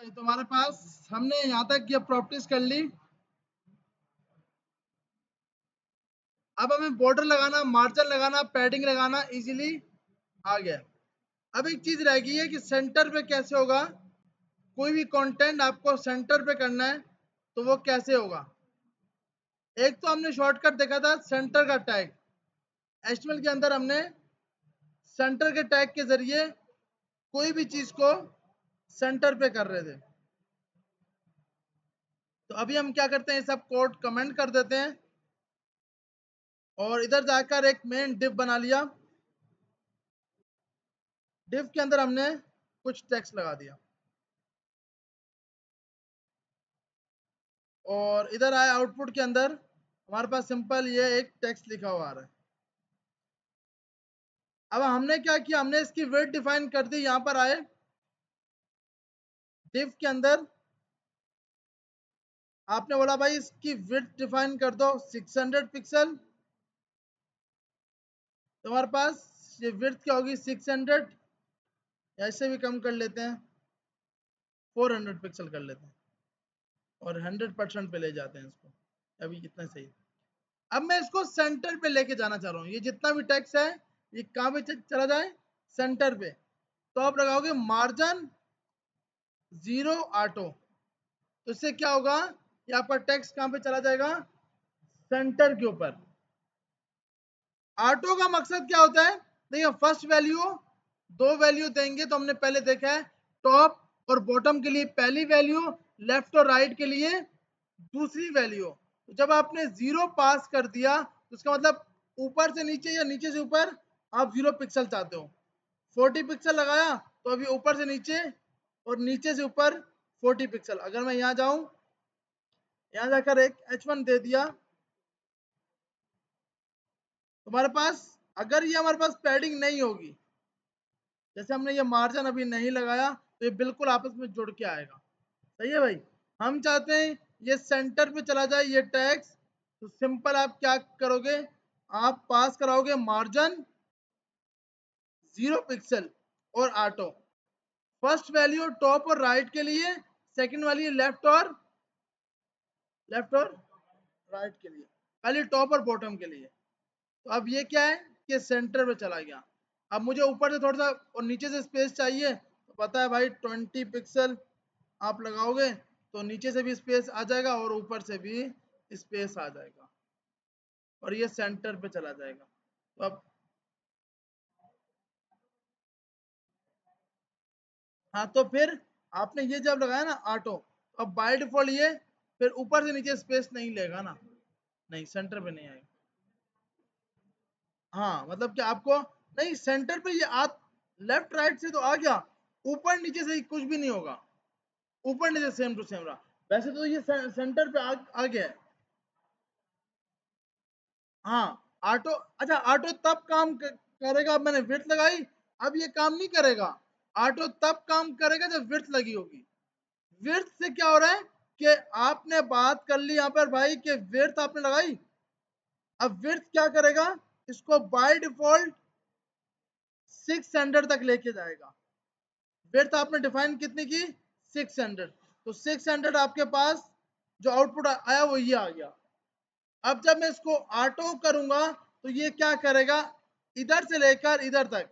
तो हमारे पास हमने यहाँ तक ये प्रॉपर्टीज कर ली। अब हमें बॉर्डर लगाना, मार्जिन लगाना, पैडिंग लगाना इजीली आ गया। अब एक चीज रह गई है कि सेंटर पे कैसे होगा। कोई भी कंटेंट आपको सेंटर पे करना है तो वो कैसे होगा। एक तो हमने शॉर्टकट देखा था सेंटर का टैग। एचटीएमएल के अंदर हमने सेंटर के टैग के जरिए कोई भी चीज को सेंटर पे कर रहे थे। तो अभी हम क्या करते हैं, सब कोड कमेंट कर देते हैं और इधर जाकर एक मेन डिव बना लिया। डिव के अंदर हमने कुछ टेक्स्ट लगा दिया और इधर आए आउटपुट के अंदर हमारे पास सिंपल ये एक टेक्स्ट लिखा हुआ आ रहा है। अब हमने क्या किया, हमने इसकी विड्थ डिफाइन कर दी। यहां पर आए डिव के अंदर आपने बोला भाई इसकी विड्थ डिफाइन कर दो 600 पिक्सल। तो हमारे पास ये विड्थ क्या होगी 600, ऐसे भी कम कर लेते हैं 400 पिक्सल कर लेते हैं और 100% पे ले जाते हैं इसको। अभी कितना सही। अब मैं इसको सेंटर पे लेके जाना चाह रहा हूँ। ये जितना भी टेक्स्ट है ये कहाँ पे चला जाए, सेंटर पे। तो आप लगाओगे मार्जिन 0 ऑटो। तो इससे क्या होगा, ये आपका टेक्स्ट कहाँ पे चला जाएगा, सेंटर के ऊपर। ऑटो का मकसद क्या होता है, देखिए फर्स्ट वैल्यू, दो वैल्यू देंगे तो हमने पहले देखा है टॉप और बॉटम के लिए पहली वैल्यू, लेफ्ट और राइट के लिए दूसरी वैल्यू। तो जब आपने 0 पास कर दिया तो उसका मतलब ऊपर से नीचे या नीचे से ऊपर आप 0 पिक्सल चाहते हो। 40 पिक्सल लगाया तो अभी ऊपर से नीचे और नीचे से ऊपर 40 पिक्सल। अगर मैं यहाँ जाऊं, यहाँ जाकर एक H1 दे दिया तो हमारे पास, अगर ये हमारे पास पैडिंग नहीं होगी, जैसे हमने ये मार्जिन अभी नहीं लगाया तो ये बिल्कुल आपस में जुड़ के आएगा। सही है भाई। हम चाहते हैं ये सेंटर पे चला जाए ये टैक्स। तो सिंपल आप क्या करोगे, आप पास कराओगे मार्जिन 0 पिक्सल और ऑटो। फर्स्ट वैल्यू टॉप और राइट के लिए, सेकंड वाली लेफ्ट और राइट के लिए, पहले टॉप और बॉटम के लिए। तो अब ये क्या है कि सेंटर पे चला गया। अब मुझे ऊपर से थोड़ा सा और नीचे से स्पेस चाहिए, तो पता है भाई 20 पिक्सल आप लगाओगे तो नीचे से भी स्पेस आ जाएगा और ऊपर से भी स्पेस आ जाएगा और ये सेंटर पे चला जाएगा। तो अब हाँ, तो फिर आपने ये जब लगाया ना ऑटो, अब बाय डिफॉल्ट ये फिर ऊपर से नीचे स्पेस नहीं लेगा ना, नहीं सेंटर पे नहीं आएगा। हाँ मतलब कि आपको नहीं, सेंटर पे ये आ, लेफ्ट राइट से तो आ गया, ऊपर नीचे से ही कुछ भी नहीं होगा, ऊपर नीचे सेम टू सेम रहा। वैसे तो ये सेंटर पे आ गया है। हाँ ऑटो, अच्छा ऑटो तब काम करेगा, मैंने विड्थ लगाई, अब ये काम नहीं करेगा। ऑटो तब काम करेगा जब विड्थ लगी होगी। विड्थ से क्या हो रहा है कि आपने बात कर ली यहाँ पर भाई कि विड्थ आपने लगाई, अब विड्थ क्या करेगा, इसको बाय डिफॉल्ट 600 तक लेके जाएगा। विड्थ आपने डिफाइन कितनी की, 600। तो 600 आपके पास जो आउटपुट आया वो ये आ गया। अब जब मैं इसको ऑटो करूंगा तो ये क्या करेगा, इधर से लेकर इधर तक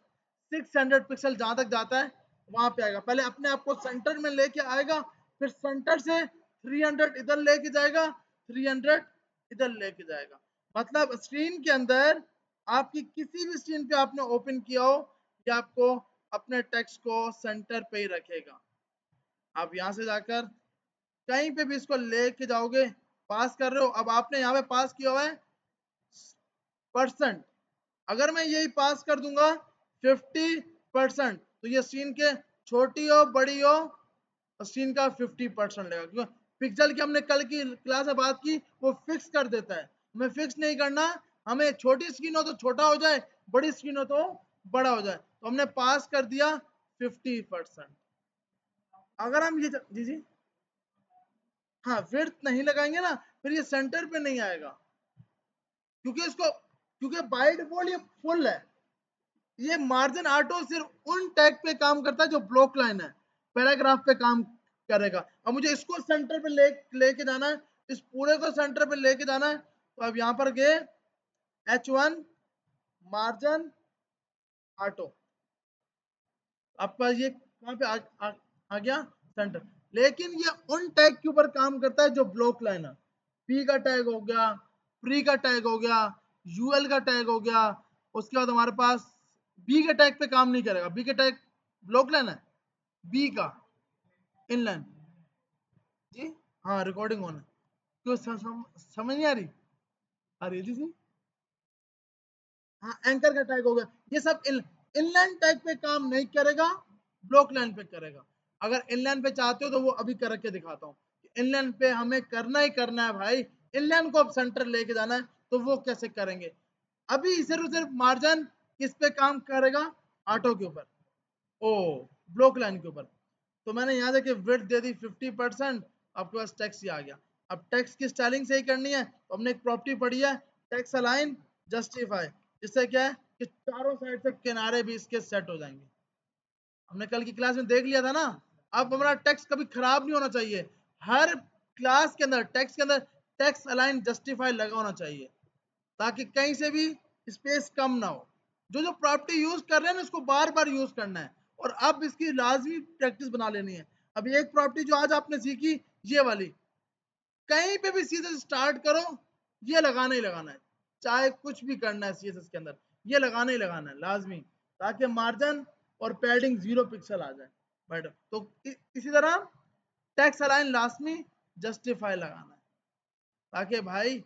600 पिक्सल जहां तक जाता है वहां पे आएगा। पहले अपने आप को सेंटर में लेके आएगा, फिर सेंटर से 300 इधर लेके जाएगा, 300 इधर लेके जाएगा। मतलब स्क्रीन के अंदर आपकी किसी भी स्क्रीन पे आपने ओपन किया हो, ये आपको अपने टेक्स्ट को सेंटर पे ही रखेगा। आप यहां से जाकर कहीं पे भी इसको लेके जाओगे, पास कर रहे हो। अब आपने यहाँ पे पास किया हुआ है परसेंट, अगर मैं यही पास कर दूंगा 50%, तो ये स्क्रीन के छोटी हो बड़ी हो स्क्रीन का 50% लेगा, क्योंकि पिक्सल की हमने कल की क्लास में बात की, वो फिक्स कर देता है। हमें फिक्स नहीं करना, हमें छोटी स्क्रीन हो तो छोटा हो जाए, बड़ी स्क्रीन हो तो बड़ा हो जाए। तो हमने पास कर दिया 50%। अगर हम ये जी जी, हाँ विड्थ नहीं लगाएंगे ना फिर ये सेंटर पे नहीं आएगा, क्योंकि इसको, क्योंकि बाय डिफॉल्ट ये फुल है। ये मार्जिन ऑटो सिर्फ उन टैग पे काम करता है जो ब्लॉक लाइन है, पैराग्राफ पे काम करेगा। अब मुझे इसको सेंटर पे लेके जाना है, इस पूरे को सेंटर पे लेके जाना है। तो अब यहाँ पर गए H1 मार्जिन ऑटो, आपका ये कहाँ पे आ गया सेंटर। लेकिन ये उन टैग के ऊपर काम करता है जो ब्लॉक लाइन है। पी का टैग हो गया, प्री का टैग हो गया, यूएल का टैग हो गया। उसके बाद हमारे पास बी के टैग पे काम नहीं करेगा। बी के टैग ब्लॉक लाइन है, बी का इनलाइन। जी हाँ, रिकॉर्डिंग ऑन है। क्यों समझ नहीं आ रही जी सी। हाँ, एंकर का टैग हो गया। ये सब इनलाइन टैग पे काम नहीं करेगा, ब्लॉक लाइन पे करेगा। अगर इनलाइन पे चाहते हो तो वो अभी करके दिखाता हूँ। इनलाइन पे हमें करना ही करना है भाई, इनलाइन को अब सेंटर लेके जाना है। तो वो कैसे करेंगे? अभी सिर्फ मार्जिन किस पे काम करेगा? ऑटो के ऊपर, ओ ब्लॉक लाइन के ऊपर। तो मैंने यहाँ जाके विड्थ दे दी 50%, आपके पास टेक्स्ट ही आ गया। अब टेक्स्ट की स्टाइलिंग सही करनी है तो हमने एक प्रॉपर्टी पढ़ी है, टेक्स्ट अलाइन जस्टिफाई। इससे क्या है कि चारों साइड से किनारे भी इसके सेट हो जाएंगे। हमने कल की क्लास में देख लिया था ना। अब हमारा टेक्स्ट कभी खराब नहीं होना चाहिए। हर क्लास के अंदर टेक्स्ट के अंदर टेक्स्ट अलाइन जस्टिफाई लगा होना चाहिए, ताकि कहीं से भी स्पेस कम ना हो। जो जो प्रॉपर्टी यूज कर रहे हैं ना, इसको बार बार यूज करना है और अब इसकी लाजमी प्रैक्टिस बना लेनी है। अभी एक प्रॉपर्टी जो आज आपने सीखी, ये वाली, कहीं पे भी सीधे स्टार्ट करो, ये लगाना ही लगाना है। चाहे कुछ भी करना है सीएसएस के अंदर, ये लगाना ही लगाना है लाजमी, ताकि मार्जिन और पैडिंग 0 पिक्सल आ जाए। बट तो इसी तरह टेक्स्ट अलाइन लास्ट में जस्टिफाई लगाना है, ताकि भाई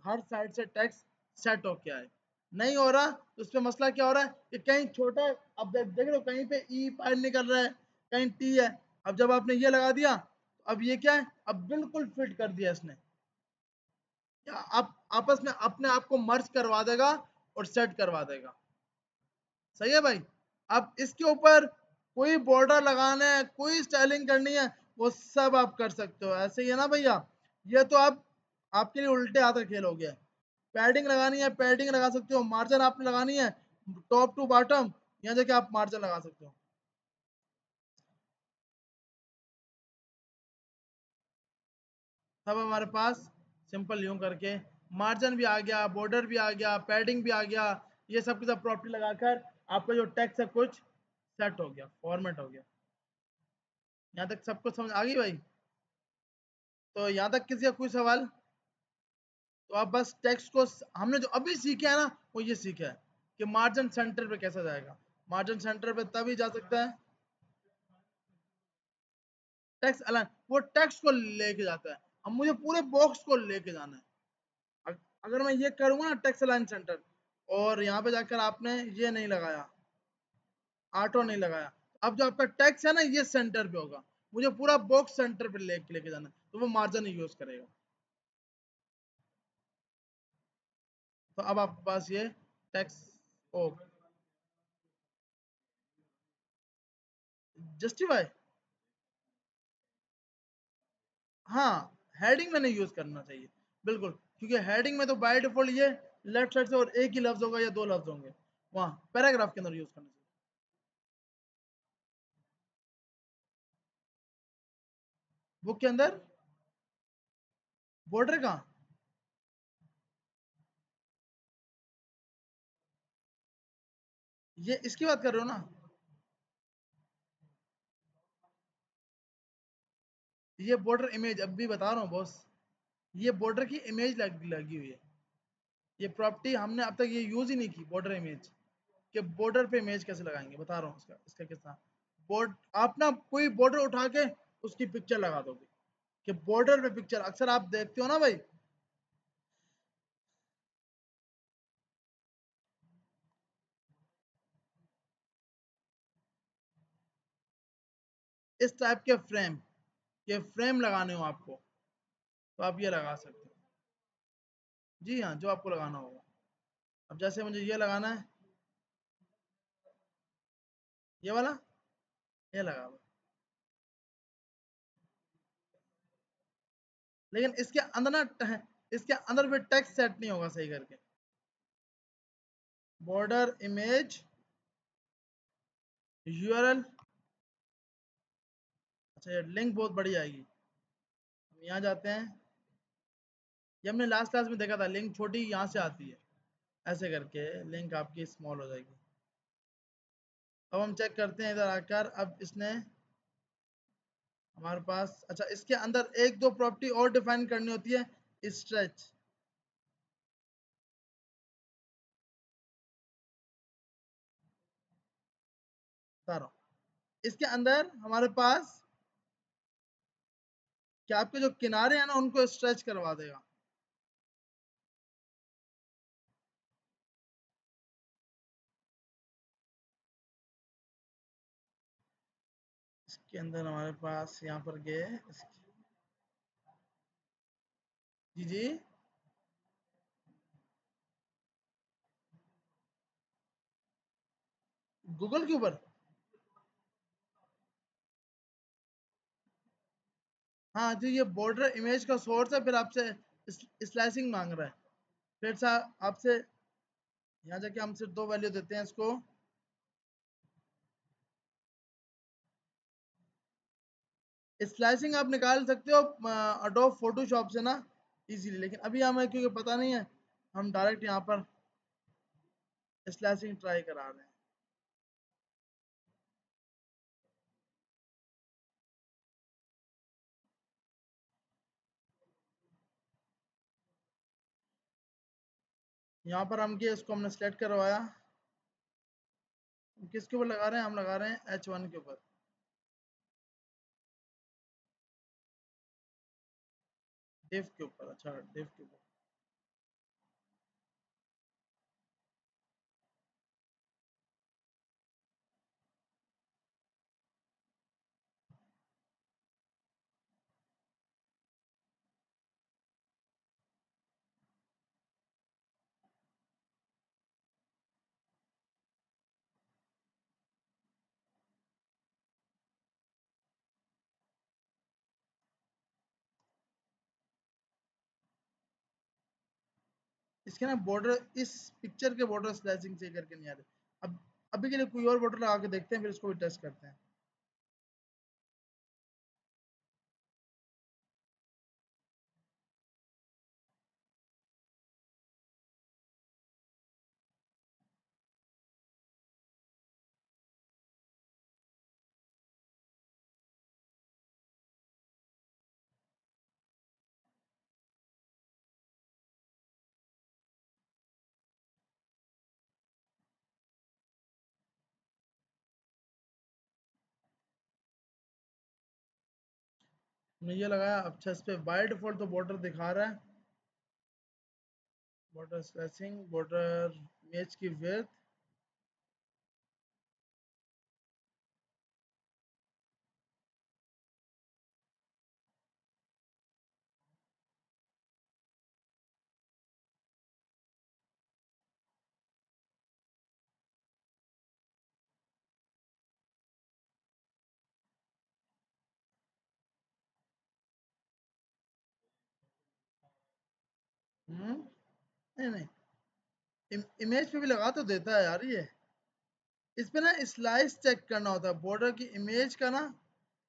हर साइड से टेक्स्ट सेट हो के आए। नहीं हो रहा तो उस पर मसला क्या हो रहा है कि कहीं छोटा, अब देख रहे हो कहीं पे ई पार निकल रहा है, कहीं टी है। अब जब आपने ये लगा दिया, अब ये क्या है, अब बिल्कुल फिट कर दिया इसने। आप आपस में अपने आप को मर्ज करवा देगा और सेट करवा देगा। सही है भाई। अब इसके ऊपर कोई बॉर्डर लगाना है, कोई स्टाइलिंग करनी है, वो सब आप कर सकते हो। ऐसे ही है ना भैया। ये तो आप आपके लिए उल्टे हाथ का खेल हो गया। पैडिंग लगानी है, पैडिंग लगा सकते हो। मार्जिन आपने लगानी है टॉप टू बॉटम, यहाँ जाके आप मार्जिन लगा सकते हो। सब हमारे पास सिंपल यूं करके मार्जिन भी आ गया, बॉर्डर भी आ गया, पैडिंग भी आ गया। ये सब की सब प्रॉपर्टी लगाकर आपका जो टेक्स्ट है कुछ सेट हो गया, फॉर्मेट हो गया। यहाँ तक सबको समझ आ गई भाई? तो यहाँ तक किसी का कोई सवाल? तो आप बस टेक्स्ट को, हमने जो अभी सीखा है ना, वो ये सीखा है कि मार्जिन सेंटर पे कैसे जाएगा। मार्जिन सेंटर पे तभी जा सकता है टेक्स्ट अलाइन, वो टेक्स्ट को लेके जाता है। अब मुझे पूरे बॉक्स को लेके जाना है। अगर मैं ये करूंगा ना टेक्स्ट अलाइन सेंटर, और यहाँ पे जाकर आपने ये नहीं लगाया, ऑटो नहीं लगाया, अब जो आपका टेक्स्ट है ना, ये सेंटर पे होगा। मुझे पूरा बॉक्स सेंटर पे लेके जाना है, तो वो मार्जिन ही यूज करेगा। तो अब आपके पास ये टेक्स्ट, ओ जस्टिफाई, हाँ हेडिंग में नहीं यूज करना चाहिए बिल्कुल, क्योंकि हेडिंग में तो बाय डिफॉल्ट ये लेफ्ट साइड से और एक ही लफ्ज होगा या दो लफ्ज होंगे, वहां पैराग्राफ के अंदर यूज करना चाहिए। बुक के अंदर बॉर्डर का, ये इसकी बात कर रहे हो ना? ये बॉर्डर इमेज अब भी बता रहा हूँ बॉस, ये बॉर्डर की इमेज लगी हुई है। ये प्रॉपर्टी हमने अब तक ये यूज ही नहीं की, बॉर्डर इमेज के। बॉर्डर पे इमेज कैसे लगाएंगे बता रहा हूँ, इसका इसका किस्सा। बोर्ड, आप ना कोई बॉर्डर उठा के उसकी पिक्चर लगा दोगे, कि बॉर्डर पे पिक्चर अक्सर आप देखते हो ना भाई, इस टाइप के फ्रेम, ये फ्रेम लगाने हो आपको, तो आप ये लगा सकते हो। जी हाँ, जो आपको लगाना होगा। अब जैसे मुझे ये लगाना है, ये वाला, ये लगा हुआ। लेकिन इसके अंदर ना इसके अंदर भी टेक्स्ट सेट नहीं होगा सही करके। बॉर्डर इमेज यूआरएल, अच्छा ये लिंक बहुत बड़ी आएगी। हम यहाँ जाते हैं, ये हमने लास्ट क्लास में देखा था, लिंक छोटी यहाँ से आती है, ऐसे करके लिंक आपकी स्मॉल हो जाएगी। अब हम चेक करते हैं इधर आकर, अब इसने हमारे पास, अच्छा इसके अंदर एक दो प्रॉपर्टी और डिफाइन करनी होती है, स्ट्रेच। इसके अंदर हमारे पास क्या, आपके जो किनारे हैं ना उनको स्ट्रेच करवा देगा। इसके अंदर हमारे पास यहाँ पर गए, जी जी, गूगल के ऊपर, हाँ जी, ये बॉर्डर इमेज का सोर्स है, फिर आपसे स्लाइसिंग मांग रहा है, फिर से आपसे यहाँ जाके हम सिर्फ दो वैल्यू देते हैं इसको। स्लाइसिंग आप निकाल सकते हो अडोब फोटोशॉप से ना इजीली, लेकिन अभी हमें क्योंकि पता नहीं है, हम डायरेक्ट यहाँ पर स्लाइसिंग ट्राई करा रहे हैं। यहाँ पर हम इसको हमने सेलेक्ट करवाया, किसके ऊपर लगा रहे हैं, हम लगा रहे हैं H1 के ऊपर। डिव के ऊपर, अच्छा डिव के ऊपर। इसके ना बॉर्डर, इस पिक्चर के बॉर्डर स्लाइसिंग से करके नहीं आ रहे। अब अभी के लिए कोई और बॉर्डर लगा के देखते हैं, फिर इसको भी टेस्ट करते हैं। हमने ये लगाया, अच्छा इस पे बाय डिफॉल्ट तो बॉर्डर दिखा रहा है, बॉर्डर स्पेसिंग, बॉर्डर इमेज की विड्थ, नहीं नहीं, इमेज पे भी लगा तो देता है यार ये। इस पे ना स्लाइस चेक करना होता है बॉर्डर की इमेज का ना,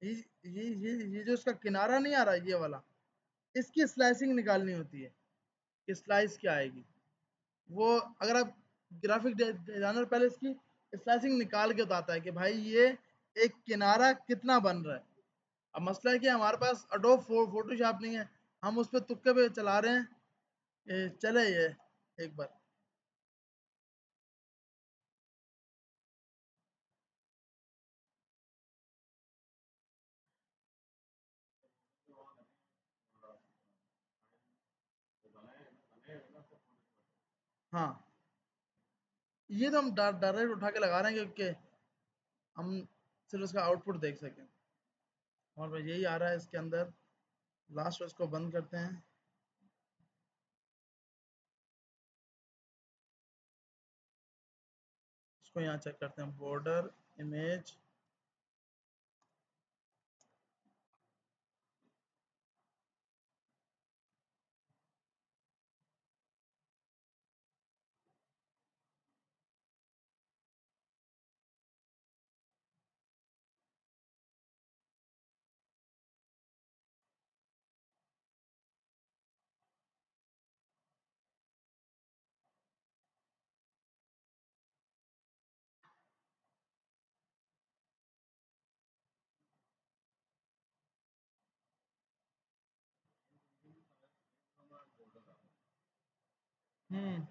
ये जो इसका किनारा नहीं आ रहा, ये वाला, इसकी स्लाइसिंग निकालनी होती है कि स्लाइस क्या आएगी। वो अगर आप ग्राफिक डिजाइनर पहले इसकी स्लाइसिंग निकाल के बताता है कि भाई ये एक किनारा कितना बन रहा है। अब मसला है कि हमारे पास अडोब फोटोशॉप नहीं है, हम उस पर तुक्के पे चला रहे हैं। चले ये एक बार, हाँ ये तो हम डायरेक्ट उठा के लगा रहे हैं क्योंकि हम सिर्फ उसका आउटपुट देख सकें। और भाई यही आ रहा है इसके अंदर, लास्ट उसको बंद करते हैं। इसको यहाँ चेक करते हैं, बॉर्डर इमेज, हम्म,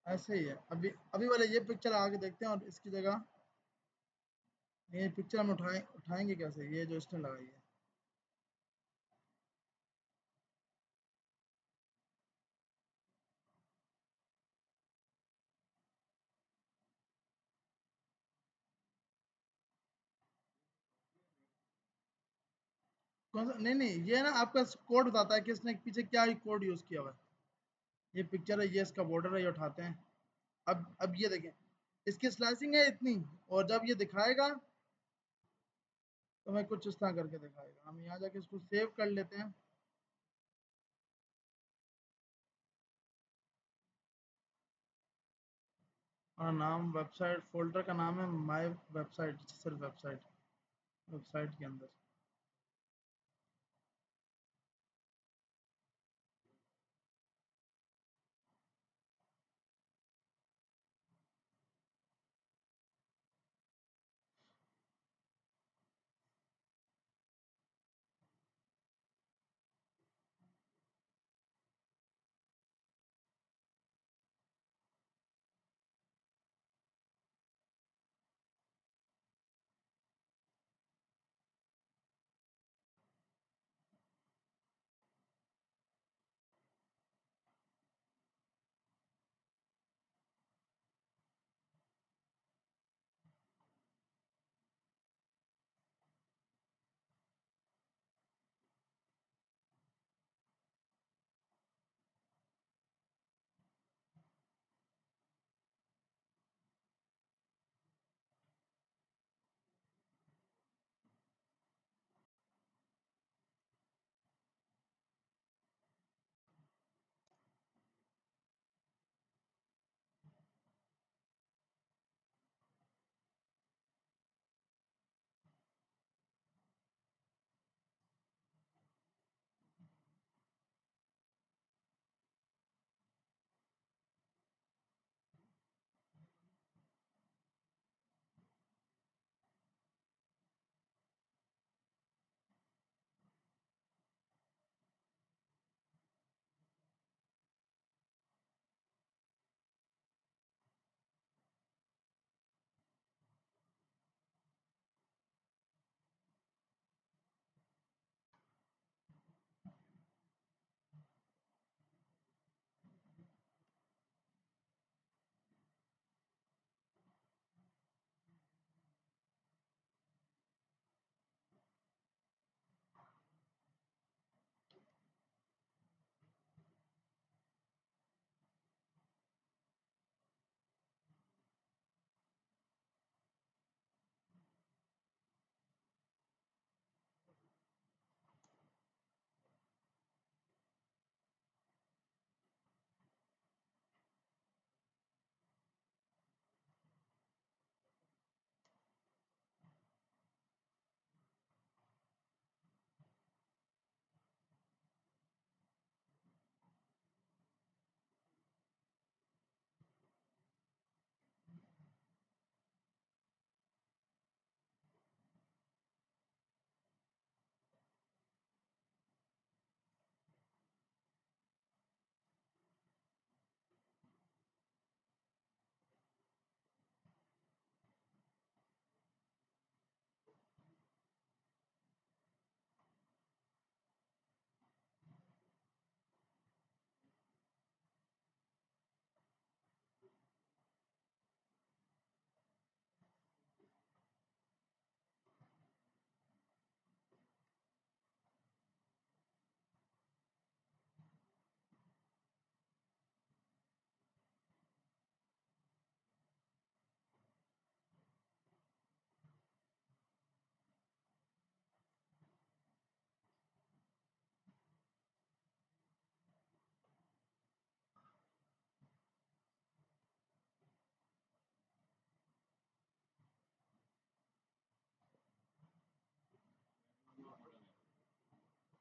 ऐसे ही है। अभी अभी वाले ये पिक्चर आगे देखते हैं और इसकी जगह ये पिक्चर हम उठाएंगे कैसे, ये जो इसने लगाई है। कौन सा? नहीं नहीं, ये ना आपका कोड बताता है कि इसने पीछे क्या कोड यूज किया हुआ है। ये पिक्चर है, ये इसका बॉर्डर है, ये उठाते हैं। अब ये देखें, इसकी स्लाइसिंग है इतनी, और जब ये दिखाएगा तो हमें कुछ इस तरह करके दिखाएगा। हम यहाँ जाके इसको सेव कर लेते हैं। और नाम वेबसाइट, फोल्डर का नाम है माय वेबसाइट, सिर्फ वेबसाइट, वेबसाइट के अंदर।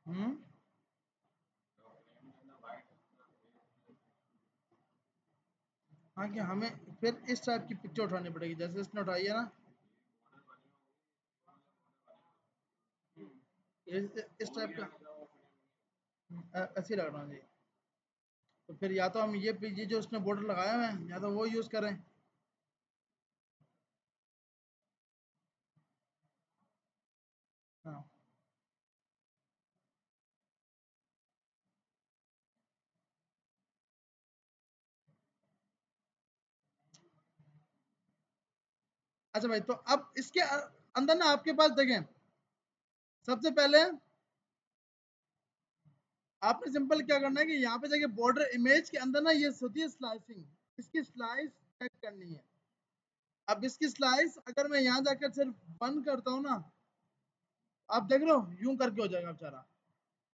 हम्म, हाँ, कि हमें फिर इस टाइप की पिक्चर उठानी पड़ेगी जैसे इसने उठाई है ना। इस टाइप का। ऐसे लगना चाहिए। तो फिर या तो हम ये जो उसने बॉर्डर लगाया हुआ है या तो वो यूज करें। हाँ अच्छा भाई, तो अब इसके अंदर ना आपके पास देखें, सबसे पहले आपने सिंपल क्या करना है कि यहाँ पे जाके बॉर्डर इमेज के अंदर ना ये होती है स्लाइसिंग, इसकी स्लाइस चेक करनी है। अब इसकी स्लाइस अगर मैं यहाँ जाकर सिर्फ बंद करता हूँ ना, आप देख रहे हो यूं करके हो जाएगा बेचारा।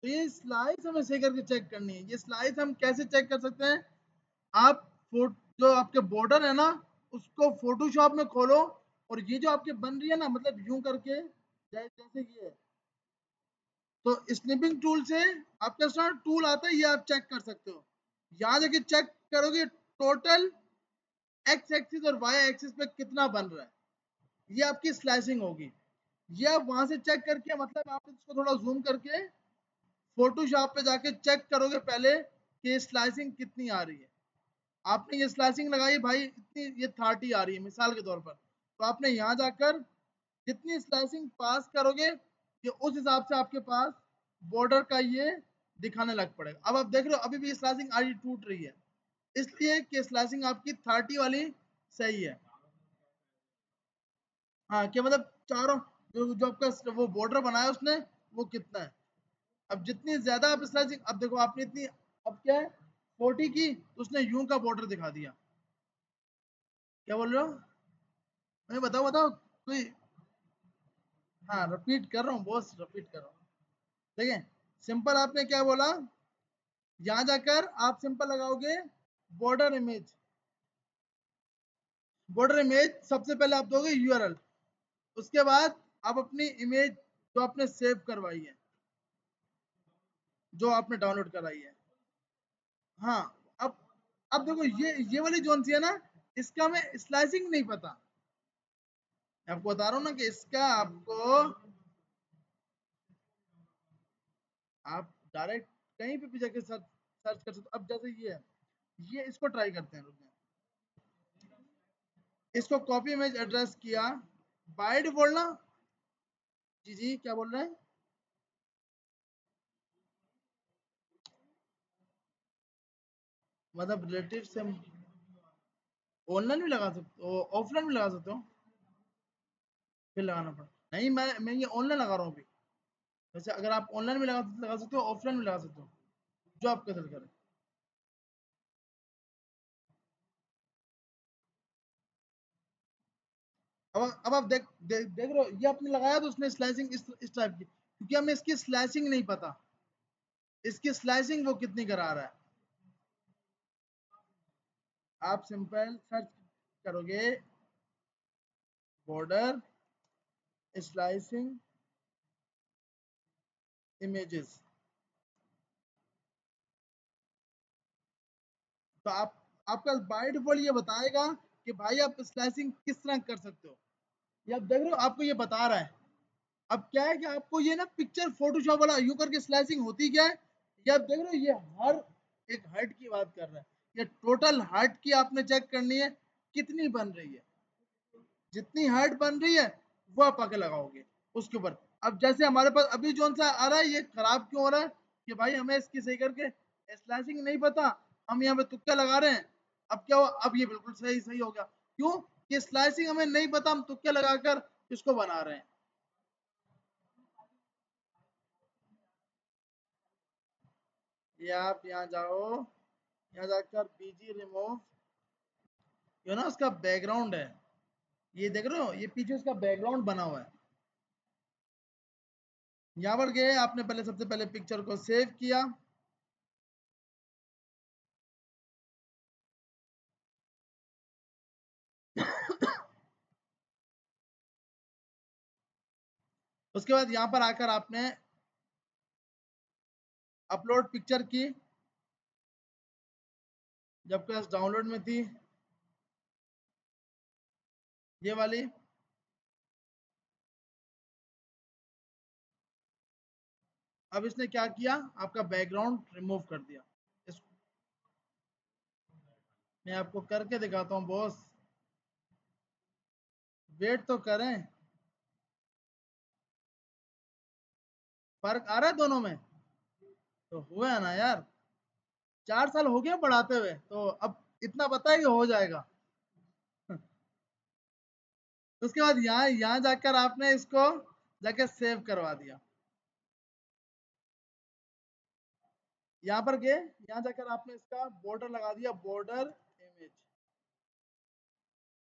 तो ये स्लाइस हमें सही करके चेक करनी है। ये स्लाइस हम कैसे चेक कर सकते हैं? आप जो आपके बॉर्डर है ना, उसको फोटोशॉप में खोलो, और ये जो आपके बन रही है ना, मतलब यूं करके जैसे ये है, तो स्निपिंग टूल से आपके साथ टूल आता है, ये आप चेक कर सकते हो। यहाँ जाके चेक करोगे टोटल एक्स एक्सिस और वाई एक्सिस पे कितना बन रहा है, ये आपकी स्लाइसिंग होगी। ये आप वहां से चेक करके, मतलब आप इसको थोड़ा जूम करके फोटोशॉप पे जाके चेक करोगे पहले कि स्लाइसिंग कितनी आ रही है। आपने ये स्लाइसिंग लगाई भाई, इतनी ये 30 आ रही है मिसाल के तौर पर, तो आपने यहाँ जाकर जितनी स्लाइसिंग पास करोगे, ये उस हिसाब से आपके पास बॉर्डर का ये दिखाने लग पड़ेगा। अब आप देख रहे हो अभी भी स्लाइसिंग आड़ी टूट रही है, इसलिए कि स्लाइसिंग आपकी 30 वाली सही है। हाँ, कि मतलब चारों जो आपका वो बॉर्डर बनाया उसने, वो कितना है। अब जितनी ज्यादा आप स्लाइसिंग, अब देखो आपने इतनी, अब क्या है 40 की, तो उसने यूं का बॉर्डर दिखा दिया। क्या बोल रहे हो? नहीं, बताओ बताओ कोई। हाँ, रिपीट कर रहा हूँ बॉस, रिपीट कर रहा हूँ। ठीक है, सिंपल आपने क्या बोला, यहाँ जाकर आप सिंपल लगाओगे बॉर्डर इमेज। बॉर्डर इमेज सबसे पहले आप दोगे यूआरएल, उसके बाद आप अपनी इमेज जो आपने सेव करवाई है, जो आपने डाउनलोड कराई है। हाँ, अब देखो ये वाली जोन सी है ना, इसका हमें स्लाइसिंग नहीं पता। मैं आपको बता रहा हूँ ना कि इसका आपको, आप डायरेक्ट कहीं पे भी जाके सर्च सर्च कर सकते हो। अब जैसे ये है, ये इसको ट्राई करते हैं, रुक जाए। इसको कॉपी इमेज एड्रेस किया, बाय डिफॉल्ट ना, जी जी क्या बोल रहे हैं? मतलब रिलेटिव से ऑनलाइन भी लगा सकते हो, ऑफलाइन भी लगा सकते हो, फिर लगाना पड़ा। नहीं, मैं ये ऑनलाइन लगा रहा हूँ अभी। वैसे अगर आप ऑनलाइन भी लगा सकते हो, ऑफलाइन भी लगा सकते हो, जो आपका दिल करे। अब आप देख रहे हो, ये आपने लगाया तो उसने स्लाइसिंग इस टाइप की, क्योंकि हमें इसकी स्लाइसिंग नहीं पता, इसकी स्लाइसिंग वो कितनी करा रहा है। आप सिंपल सर्च करोगे बॉर्डर स्लाइसिंग इमेजेस, तो आप, आपका बाय डिफॉल्ट ये बताएगा कि भाई आप स्लाइसिंग किस तरह कर सकते हो। ये आप देख रहे हो, आपको ये बता रहा है। अब क्या है कि आपको ये ना पिक्चर फोटोशॉप वाला यू करके स्लाइसिंग होती क्या है, ये आप देख रहे हो, ये हर एक हाइट की बात कर रहा है। ये टोटल हाइट की आपने चेक करनी है, कितनी बन रही है। जितनी हाइट बन रही है वो आप आके लगाओगे उसके ऊपर। अब जैसे हमारे पास अभी जोन सा आ रहा है, ये खराब क्यों हो रहा है कि भाई हमें इसकी सही करके स्लाइसिंग नहीं पता, हम यहाँ पे तुक्का लगा रहे हैं। अब क्या हुआ, अब ये बिल्कुल सही सही हो गया। क्यों? कि स्लाइसिंग हमें नहीं पता, हम तुक्के लगाकर इसको बना रहे हैं। ये आप यहाँ जाओ, यहाँ जाकर बीजी रिमूव, ये ना उसका बैकग्राउंड है, ये देख रहे हो, ये पीछे उसका बैकग्राउंड बना हुआ है। यहाँ पर गए, आपने पहले सबसे पहले पिक्चर को सेव किया, उसके बाद यहाँ पर आकर आपने अपलोड पिक्चर की, जब क्लास डाउनलोड में थी ये वाली, अब इसने क्या किया, आपका बैकग्राउंड रिमूव कर दिया। मैं आपको करके दिखाता हूँ बॉस, वेट तो करें। फर्क आ रहा है दोनों में? तो हुआ है ना यार, 4 साल हो गए पढ़ाते हुए, तो अब इतना पता है कि हो जाएगा। उसके बाद यहाँ यहाँ जाकर आपने इसको जाके सेव करवा दिया। यहाँ पर गए, यहाँ जाकर आपने इसका बॉर्डर लगा दिया, बॉर्डर इमेज।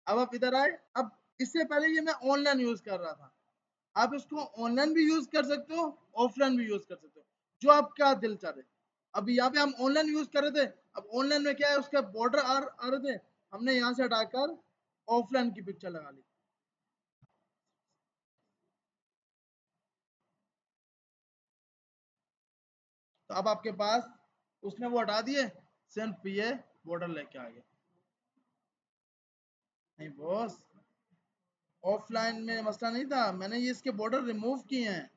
अब आप इधर आए। अब इससे पहले ये मैं ऑनलाइन यूज कर रहा था, आप इसको ऑनलाइन भी यूज कर सकते हो, ऑफलाइन भी यूज कर सकते हो, जो आपका दिल चाहे। अभी यहाँ पे हम ऑनलाइन यूज कर रहे थे, अब ऑनलाइन में क्या है, उसके बॉर्डर आ रहे थे, हमने यहाँ से हटाकर ऑफलाइन की पिक्चर लगा ली। तो अब आपके पास, उसने वो हटा दिए, सिर्फ ये बॉर्डर लेके आ गए। नहीं बॉस, ऑफलाइन में मसला नहीं था, मैंने ये इसके बॉर्डर रिमूव किए हैं।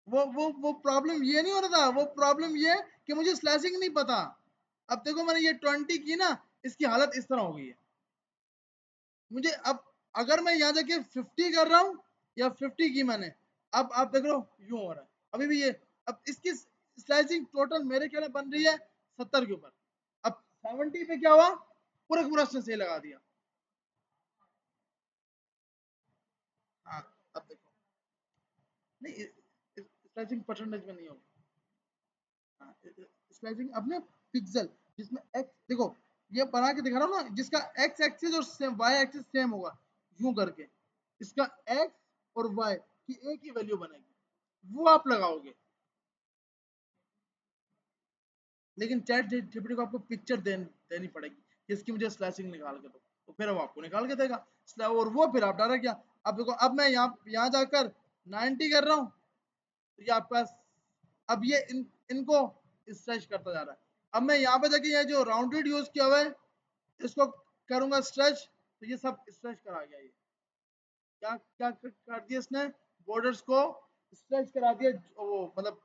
वो प्रॉब्लम ये नहीं हो रहा था, वो प्रॉब्लम ये कि मुझे स्लैशिंग नहीं पता। अब देखो मैंने ये 20 की ना, इसकी हालत इस तरह हो गई है। मुझे अब, अगर मैं यहाँ जाके 50 कर रहा हूँ या 50 की मैंने, अब आप देख लो यूं हो रहा है अभी भी ये। अब इसकी स्लैशिंग टोटल मेरे ख्याल में बन रही है 70 के ऊपर। अब 70 पे क्या हुआ, पूरा का पूरा उसने सही लगा दिया। हाँ, अब देखो, नहीं स्लैशिंग परसेंटेज में नहीं होगा, स्लाइसिंग अपने पिक्सल, जिसमें एक्स देखो, ये बना के दिखा रहा हूँ ना, जिसका एक्स एक्सिस और सेम वाई एक्सिस सेम होगा, यूं करके इसका एक्स और वाई की एक ही वैल्यू बनेगी, वो आप लगाओगे। लेकिन चैट जीपीटी को आपको पिक्चर देनी पड़ेगी कि इसकी मुझे स्लाइसिंग निकाल के दो, तो फिर वो आपको निकाल के देगा। और वो फिर आप डायरेक्ट क्या, अब देखो, अब मैं यहाँ जाकर 90 कर रहा हूँ, तो ये आपका, अब ये इनको स्ट्रेच करता जा रहा है। अब मैं यहाँ पे जाके ये जो राउंडेड यूज किया हुआ है, इसको करूंगा स्ट्रेच, तो ये सब स्ट्रेच करा गया। ये क्या क्या कर दिया इसने, बॉर्डर्स को स्ट्रेच करा दिया, वो मतलब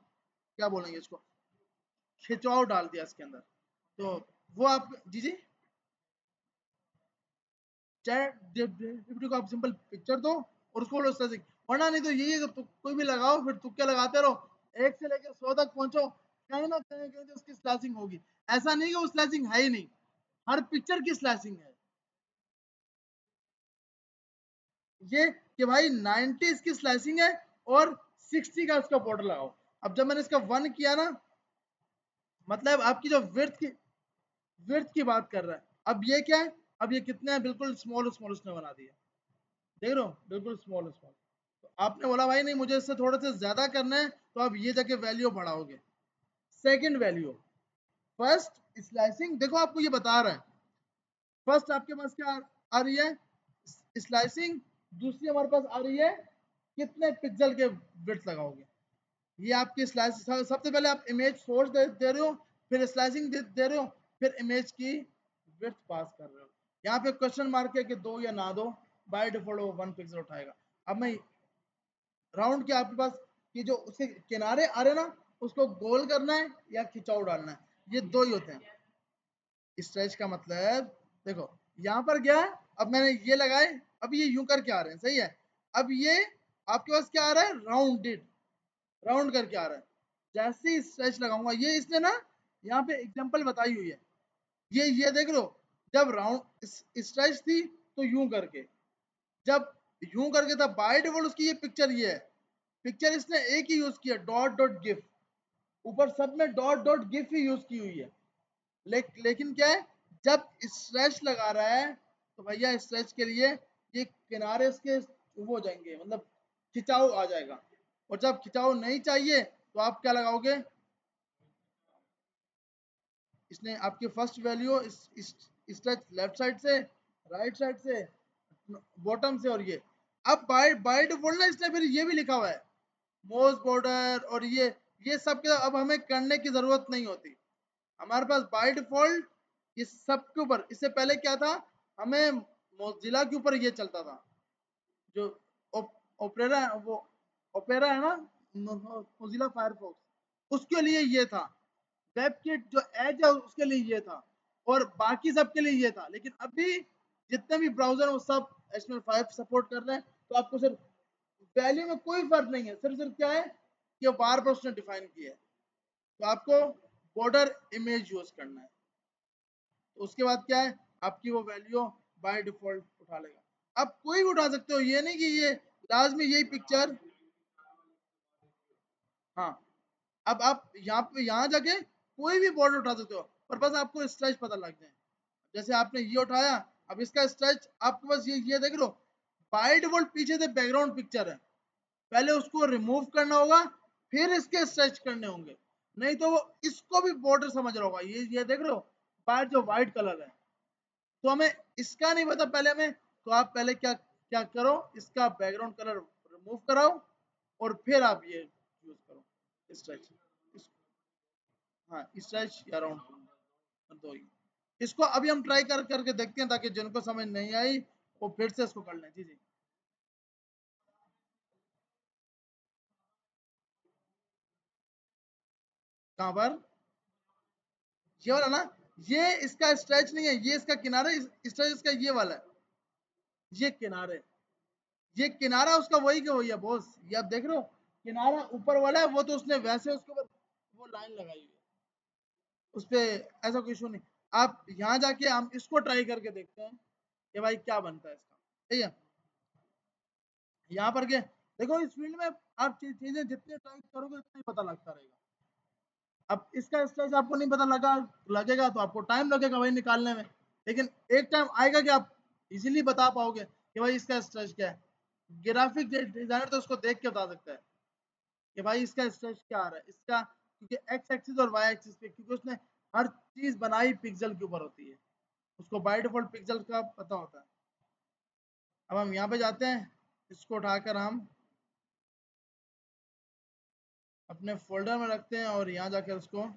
क्या बोलेंगे इसको, खिंचाव डाल दिया इसके अंदर। तो वो आप जी जी, चैट जीपीटी को आप सिंपल पिक्चर दो और उसको बोलो स्ट्रेचिंग, वरना नहीं तो यही है कि कोई भी लगाओ फिर तुक्के लगाते रहो, 1 से लेकर 100 तक पहुंचो, कहीं ना कहीं तो उसकी स्लैशिंग होगी। ऐसा नहीं कि वो स्लैशिंग है ही नहीं, हर पिक्चर की स्लैशिंग है। ये कि भाई 90 इसकी स्लाइसिंग है और 60 का उसका बॉर्डर लगाओ। अब जब मैंने इसका 1 किया ना, मतलब आपकी जो विड्थ की बात कर रहा है, अब ये क्या है, अब ये कितने हैं, बिल्कुल स्मॉल स्मॉल उसने बना दिया, देख रहे हो, बिल्कुल स्मॉल स्मॉल। तो आपने बोला भाई नहीं मुझे इससे थोड़े से ज्यादा करना है, तो आप ये जाके वैल्यू बढ़ाओगे। सेकंड वैल्यू, फर्स्ट स्लाइसिंग, देखो आपको ये बता रहा है, फर्स्ट आपके पास क्या आ रही है, स्लाइसिंग। दूसरी हमारे पास आ रही है कितने पिक्सल के विड्थ लगाओगे। ये आपकी स्लाइस, सबसे पहले आप इमेज सोर्स दे रहे हो, फिर स्लाइसिंग दे रहे हो, फिर इमेज की विड्थ पास कर रहे हो। यहाँ पे क्वेश्चन मार्क है कि दो या ना दो, बाय डिफॉल्ट वो 1 पिक्सल उठाएगा। अब मैं राउंड के आपके पास, ये जो उसके किनारे आ रहे ना, उसको गोल करना है या खिंचाव डालना है, ये दो ही होते हैं। स्ट्रेच का मतलब देखो, यहाँ पर गया, अब मैंने ये लगाए, अब ये यूं करके आ रहे हैं, सही है। अब ये आपके पास क्या आ रहा है, राउंडेड, राउंड करके आ रहा है। जैसे ही स्ट्रेच लगाऊंगा, ये इसने ना यहाँ पे एग्जांपल बताई हुई है, ये देख लो, जब राउंड स्ट्रेच थी तो यूं करके, जब यूं करके था, बाय डिफॉल्ट उसकी ये पिक्चर ये है। पिक्चर इसने एक ही यूज किया, डॉट डॉट गिफ, ऊपर सब में डॉट डॉट गिफ ही यूज की हुई है। लेकिन क्या है, जब स्ट्रेच लगा रहा है, तो भैया स्ट्रेच के लिए ये किनारे इसके वो हो जाएंगे, मतलब खिंचाव आ जाएगा। और जब खिंचाव नहीं चाहिए तो आप क्या लगाओगे, इसने आपकी first value stretch left side से, राइट साइड से, बॉटम से, और ये अब बाय बाय डिफॉल्ट ना इसने फिर ये भी लिखा हुआ है मोस्ट बॉर्डर, और ये सब के अब हमें करने की जरूरत नहीं होती। हमारे पास बाय डिफॉल्ट इस सब के ऊपर, इससे पहले क्या था, हमें मोजिला के ऊपर ये चलता था, जो ओपेरा, वो ओपेरा है ना, मोजिला फायरफॉक्स, उसके लिए ये था। वेबकिट जो एज है उसके लिए ये था, और बाकी सब के लिए ये था। लेकिन अभी जितने भी ब्राउजर वो सब HTML5 सपोर्ट कर रहे हैं, तो आपको सिर्फ वैल्यू में कोई फर्क नहीं है, सिर्फ सिर्फ क्या है कि बार बार उसने डिफाइन किया है। तो आपको बॉर्डर इमेज यूज करना है, तो उसके बाद क्या है, आपकी वो वैल्यू बाय डिफॉल्ट उठा लेगा। आप कोई भी उठा सकते हो, ये नहीं कि ये लाजमी यही पिक्चर। हाँ, अब आप यहाँ जाके कोई भी बॉर्डर उठा सकते हो, पर बस आपको स्ट्रेच पता लग जाए। जैसे आपने ये उठाया, अब इसका स्ट्रेच आपको बस ये देख लो, बाय डिफॉल्ट पीछे से बैकग्राउंड पिक्चर है, पहले उसको रिमूव करना होगा, फिर इसके स्ट्रेच करने होंगे, नहीं तो वो इसको भी बॉर्डर समझ रहा होगा। ये देख रहे हो बाहर जो व्हाइट कलर है, तो हमें इसका नहीं पता पहले हमें, तो आप पहले क्या क्या करो, इसका बैकग्राउंड कलर रिमूव कराओ, और फिर आप ये यूज करो स्ट्रेच। हाँ, स्ट्रेच या राउंड, दो ही। इसको अभी हम ट्राई करके देखते हैं, ताकि जिनको समझ नहीं आई वो फिर से इसको कर लें। जी जी, कहाँ पर? ये वाला ना, ये इसका स्ट्रेच नहीं है, ये इसका किनारा, स्ट्रेच इसका ये वाला है, ये किनारे, ये किनारा उसका वही के वही है बॉस। ये आप देख रहे हो, किनारा ऊपर वाला है, वो तो उसने वैसे उसके ऊपर वो लाइन लगाई हुई है, उस पे ऐसा कोई इशू नहीं। आप यहाँ जाके हम इसको ट्राई करके देखते हैं कि भाई क्या बनता है इसका। ठीक है, यहाँ पर के देखो, इस फील्ड में आप चीजें जितने ट्राई करोगे उतना ही पता लगता रहेगा। अब इसका स्ट्रेच आपको नहीं पता लगेगा, तो आपको टाइम लगेगा भाई निकालने में। लेकिन एक टाइम आएगा कि आप इजीली बता पाओगे कि भाई इसका स्ट्रेच क्या है। ग्राफिक डिजाइनर तो उसको देख के बता सकता है कि भाई इसका स्ट्रेच क्या आ रहा है इसका, क्योंकि एक्स एक्सिस और वाई एक्सिस पे, क्योंकि उसने हर चीज बनाई पिक्सल के ऊपर होती है, उसको बाय डिफॉल्ट पिक्सल का पता होता है। अब हम यहाँ पे जाते हैं, इसको उठाकर हम अपने फोल्डर में रखते हैं, और यहाँ जाकर उसको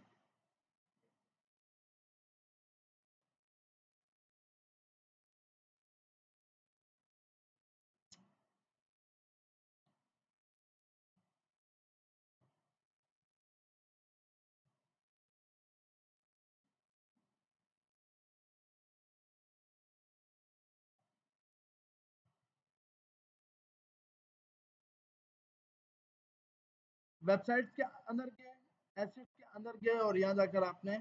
वेबसाइट के अंदर गए, एसेट के अंदर गए, और यहाँ जाकर आपने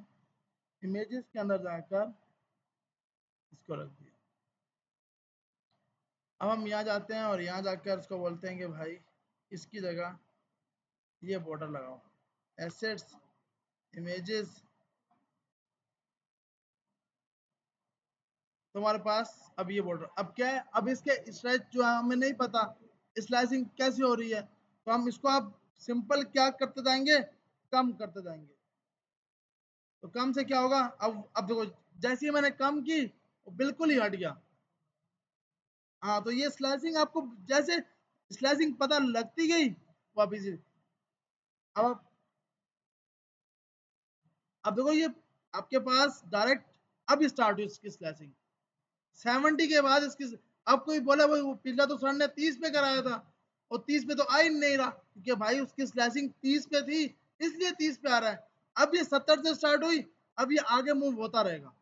इमेजेस के अंदर जाकर इसको रख दिया। अब हम यहाँ जाते हैं, और यहाँ जाकर इसको बोलते हैं कि भाई इसकी जगह ये बॉर्डर लगाओ, एसेट्स, इमेजेस। तुम्हारे पास अब ये बॉर्डर, अब क्या है, अब इसके स्ट्रेच जो है हमें नहीं पता स्लाइसिंग कैसे हो रही है, तो हम इसको अब सिंपल क्या करते जाएंगे, कम करते जाएंगे। तो कम से क्या होगा, अब देखो, जैसे ही मैंने कम की वो बिल्कुल ही हट गया। हाँ, तो ये स्लाइसिंग आपको जैसे स्लाइसिंग पता लगती गई वापिस अब अब देखो, ये आपके पास डायरेक्ट अब स्टार्ट हुई इसकी स्लैशिंग 70 के बाद इसकी। अब कोई बोला भाई वो पिछला तो सर ने 30 पे कराया था, और 30 पे तो आ ही नहीं रहा, क्योंकि भाई उसकी स्लैशिंग 30 पे थी, इसलिए 30 पे आ रहा है। अब ये 70 से स्टार्ट हुई, अब ये आगे मूव होता रहेगा।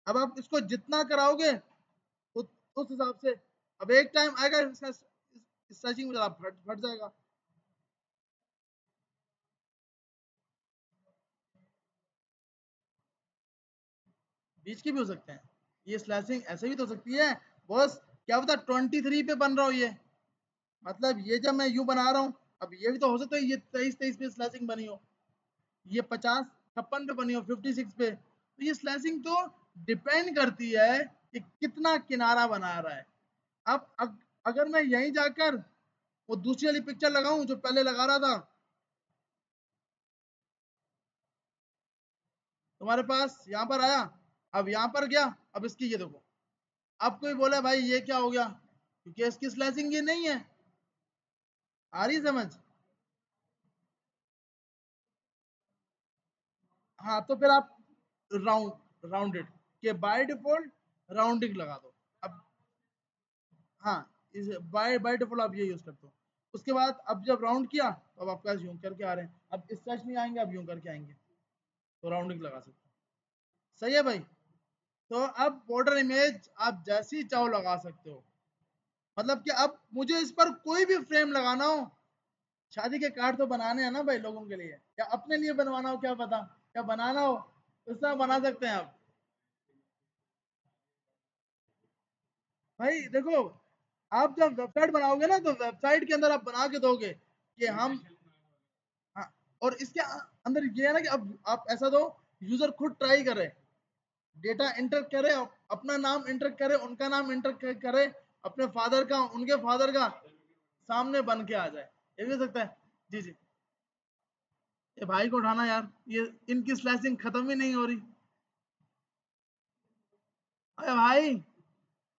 अब आप इसको जितना कराओगे उस हिसाब से, अब एक टाइम आएगा इसका स्ट्रेचिंग फट फट जाएगा। बीच की भी हो सकते हैं, ये स्लैशिंग ऐसे भी तो हो सकती है बॉस। क्या पता 23 पे बन रहा हो ये, मतलब ये जब मैं यू बना रहा हूँ, अब ये भी तो हो सकता है ये 23 पे स्लैशिंग बनी हो, ये 50 56 पे बनी हो, 56 पे। तो ये स्लैशिंग तो डिपेंड करती है कि कितना किनारा बना रहा है। अब अगर मैं यहीं जाकर वो दूसरी वाली पिक्चर लगाऊं जो पहले लगा रहा था, तुम्हारे पास यहाँ पर आया, अब यहाँ पर गया, अब इसकी ये देखो, अब कोई बोला भाई ये क्या हो गया, क्योंकि इसकी स्लैशिंग ये नहीं है। आ रही समझ? हाँ, तो फिर आप राउंडेड के बाय डिफॉल्ट राउंडिंग लगा दो। अब हाँ, इस बाय बाय डिफॉल्ट आप ये यूज करते हो। उसके बाद अब जब राउंड किया तो अब आपके पास यूं करके आ रहे हैं, अब स्ट्रेच नहीं आएंगे, अब यूं करके आएंगे, तो राउंडिंग लगा सकते हो। सही है भाई। तो अब बॉर्डर इमेज आप जैसी चाहो लगा सकते हो, मतलब कि अब मुझे इस पर कोई भी फ्रेम लगाना हो, शादी के कार्ड तो बनाने हैं ना भाई लोगों के लिए, या अपने लिए बनवाना हो क्या पता, या बनाना हो उस तरह बना सकते हैं आप। भाई देखो, आप जब वेबसाइट बनाओगे ना, तो वेबसाइट के अंदर आप बना के दोगे कि हम, हाँ, और इसके अंदर ये है ना कि अब आप ऐसा दो, यूजर खुद ट्राई करे, डेटा एंटर करे, अपना नाम एंटर करे, उनका नाम एंटर करे, अपने फादर का, उनके फादर का, सामने बन के आ जाए, ये भी हो सकता है। जी जी। ये भाई को उठाना यार, ये इनकी स्लैशिंग खत्म ही नहीं हो रही। अरे भाई,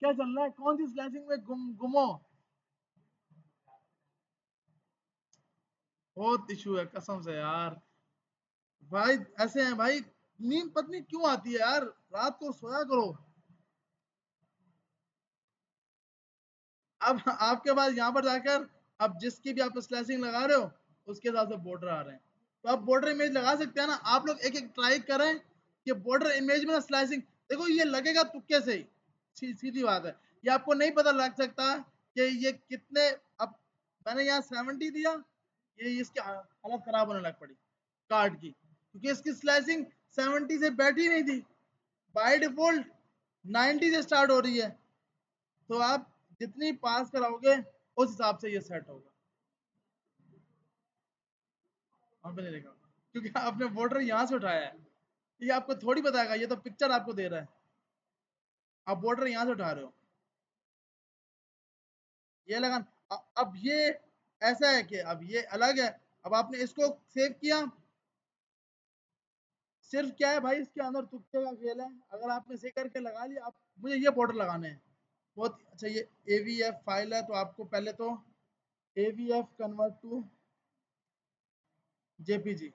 क्या चल रहा है, कौन सी स्लैशिंग में गुमो। बहुत इशू है कसम से यार। भाई ऐसे हैं भाई, नींद पत्नी क्यों आती है यार, रात को सोया करो। अब आपके पास यहाँ पर जाकर, अब जिसकी भी आप स्लैशिंग लगा रहे हो उसके हिसाब से बॉर्डर आ रहे हैं, तो आप बॉर्डर इमेज लगा सकते हैं ना। आप लोग एक एक ट्राई करें कि बॉर्डर इमेज में ना स्लैशिंग, देखो ये लगेगा तुक्के से ही, सीधी बात है, ये आपको नहीं पता लग सकता कि ये कितने। अब मैंने यहाँ 70 दिया, ये इसकी हालत खराब होने लग पड़ी कार्ड की, क्योंकि इसकी स्लैशिंग 70 से बैठी नहीं थी, बाय डिफॉल्ट 90 से स्टार्ट हो रही है। तो आप जितनी पास कराओगे उस हिसाब से ये सेट होगा। वहां पे नहीं देखा, क्योंकि आपने बॉर्डर यहाँ से उठाया है, ये आपको थोड़ी बताएगा, ये तो पिक्चर आपको दे रहा है, आप बॉर्डर यहाँ से उठा रहे हो। ये लगा, अब ये ऐसा है कि अब ये अलग है। अब आपने इसको सेव किया, सिर्फ क्या है भाई, इसके अंदर तुक्के का खेल है, अगर आपने सही करके लगा लिया, आप मुझे ये बॉर्डर लगाने हैं बहुत अच्छा। ये AVF फाइल है, तो आपको पहले तो AVF convert to JPG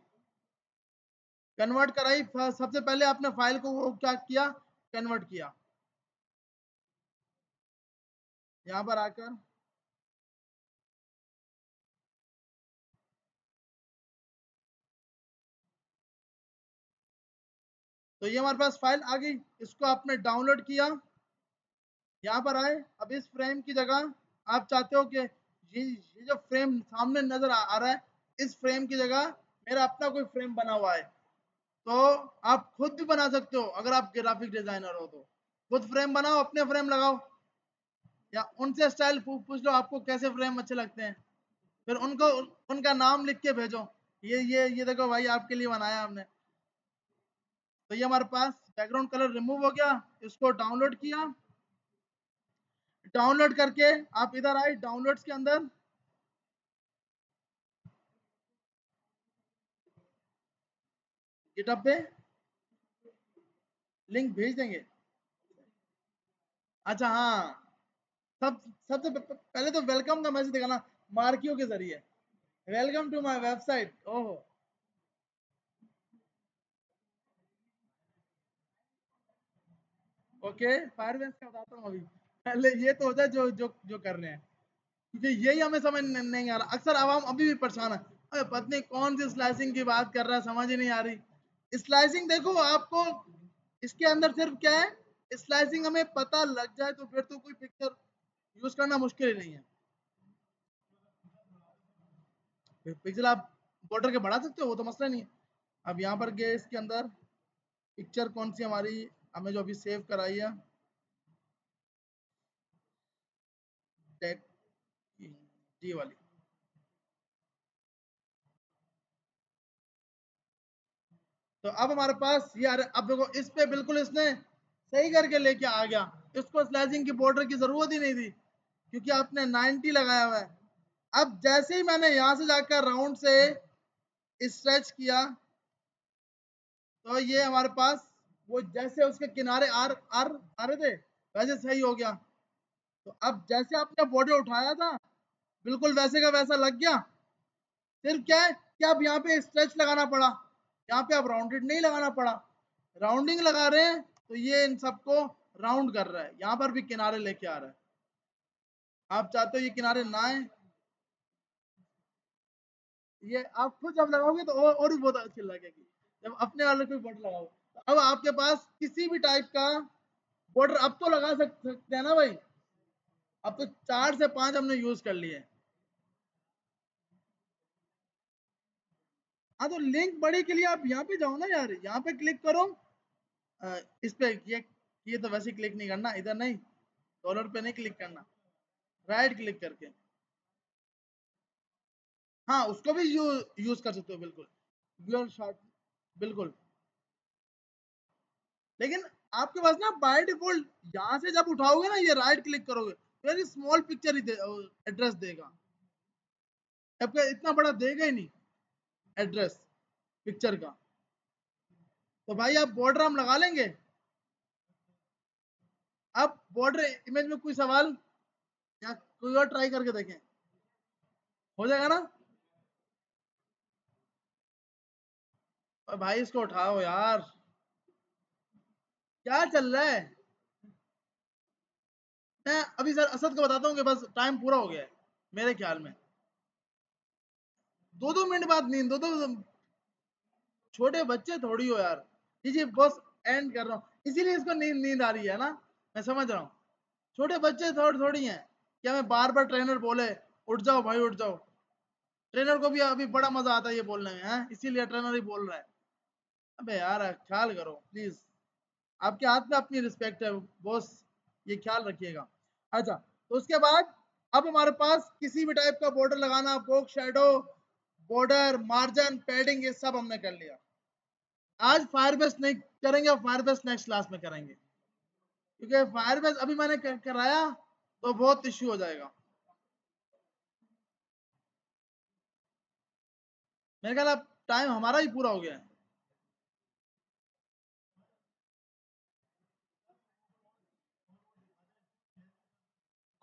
convert कराई, सबसे पहले आपने फाइल को वो क्या किया, कन्वर्ट किया। यहाँ पर आकर तो ये हमारे पास फाइल आ गई, इसको आपने डाउनलोड किया, यहाँ पर आए, अब इस फ्रेम की जगह आप चाहते हो कि ये जो फ्रेम सामने नजर आ रहा है, इस फ्रेम की जगह मेरा अपना कोई फ्रेम बना हुआ है, तो आप खुद भी बना सकते हो, अगर आप ग्राफिक डिजाइनर हो तो खुद फ्रेम बनाओ, अपने फ्रेम लगाओ, या उनसे स्टाइल पूछ लो आपको कैसे फ्रेम अच्छे लगते हैं, फिर उनको उनका नाम लिख के भेजो, ये देखो भाई आपके लिए बनाया हमने। तो ये हमारे पास बैकग्राउंड कलर रिमूव हो गया, इसको डाउनलोड किया, डाउनलोड करके आप इधर आए डाउनलोड्स के अंदर, गिटहब पे लिंक भेज देंगे। अच्छा हाँ, सब सबसे पहले तो वेलकम का मैसेज दिखाना, मार्कियो के जरिए, वेलकम टू माय वेबसाइट। ओहो, ओके, फायरबेस का बताता हूँ अभी, पहले ये तो होता है जो जो जो कर रहे हैं, क्योंकि यही हमें समझ नहीं आ रहा, अक्सर आवाम अभी भी परेशान है, अरे पत्नी कौन सी स्लाइसिंग की बात कर रहा है, समझ ही नहीं आ रही। स्लाइसिंग देखो आपको, इसके अंदर सिर्फ क्या है, स्लाइसिंग हमें पता लग जाए तो फिर तो कोई पिक्चर यूज करना मुश्किल ही नहीं है। पिक्सल आप बॉर्डर के बढ़ा सकते हो, वो तो मसला नहीं है। अब यहाँ पर गए, इसके अंदर पिक्चर कौन सी हमारी, हमें जो अभी सेव कराई है, टेक जी वाली, तो अब हमारे पास ये आ रहा है। अब देखो इस पे बिल्कुल इसने सही करके लेके आ गया, इसको स्लाइसिंग की बॉर्डर की जरूरत ही नहीं थी, क्योंकि आपने 90 लगाया हुआ है। अब जैसे ही मैंने यहां से जाकर राउंड से स्ट्रेच किया, तो ये हमारे पास वो जैसे उसके किनारे आर आर आ रहे थे, वैसे सही हो गया। तो अब जैसे आपने बॉर्डर उठाया था, बिल्कुल वैसे का वैसा लग गया। सिर्फ क्या है कि आप यहाँ पे स्ट्रेच लगाना पड़ा, यहाँ पे आप राउंडेड नहीं लगाना पड़ा, राउंडिंग लगा रहे हैं तो ये इन सबको राउंड कर रहा है, यहाँ पर भी किनारे लेके आ रहा है। आप चाहते हो ये किनारे ना आए, ये आप खुद जब लगाओगे तो और भी बहुत अच्छी लगेगी जब अपने वाले कोई बॉर्डर लगाओ। अब आपके पास किसी भी टाइप का बॉर्डर अब तो लगा सकते हैं ना भाई, अब तो 4 से 5 हमने यूज कर लिए। हाँ तो लिंक बड़ी के लिए आप यहाँ पे जाओ ना यार, यहाँ पे क्लिक करो। इस पे ये तो वैसे क्लिक नहीं करना, इधर नहीं, डॉलर पे नहीं क्लिक करना, राइट क्लिक करके। हाँ उसको भी यूज कर सकते हो बिल्कुल, यूर शॉर्ट, बिल्कुल। लेकिन आपके पास ना बाय डिफॉल्ट यहाँ से जब उठाओगे ना, ये राइट क्लिक करोगे तो यार स्मॉल पिक्चर ही एड्रेस देगा, आपका इतना बड़ा देगा ही नहीं एड्रेस पिक्चर का। तो भाई आप बॉर्डर हम लगा लेंगे। अब बॉर्डर इमेज में कोई सवाल या कोई और ट्राई करके देखें, हो जाएगा ना। और भाई इसको उठाओ यार, क्या चल रहा है। मैं अभी सर असद को बताता हूँ कि बस टाइम पूरा हो गया है मेरे ख्याल में। 2-2 मिनट बाद नींद, दो दो, छोटे बच्चे थोड़ी हो यार। जी जी बस एंड कर रहा हूँ, इसीलिए इसको नींद नींद आ रही है ना, मैं समझ रहा हूँ। छोटे बच्चे थोड़ी हैं कि हमें बार बार ट्रेनर बोले उठ जाओ भाई उठ जाओ। ट्रेनर को भी अभी बड़ा मजा आता है ये बोलने में, है इसीलिए ट्रेनर ही बोल रहा है। अबे यार ख्याल करो प्लीज, आपके हाथ में अपनी रिस्पेक्ट है बॉस, ये ख्याल रखिएगा। अच्छा तो उसके बाद अब हमारे पास किसी भी टाइप का बॉर्डर लगाना, पोक शेडो, बॉर्डर, मार्जिन, पैडिंग, ये सब हमने कर लिया। आज फायर बेस नहीं करेंगे, फायर बेस नेक्स्ट क्लास में करेंगे, क्योंकि फायर बेस अभी मैंने कराया तो बहुत इश्यू हो जाएगा। मेरे ख्याल अब टाइम हमारा ही पूरा हो गया है।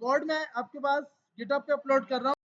कोड मैं आपके पास गिटहब पे अपलोड कर रहा हूँ।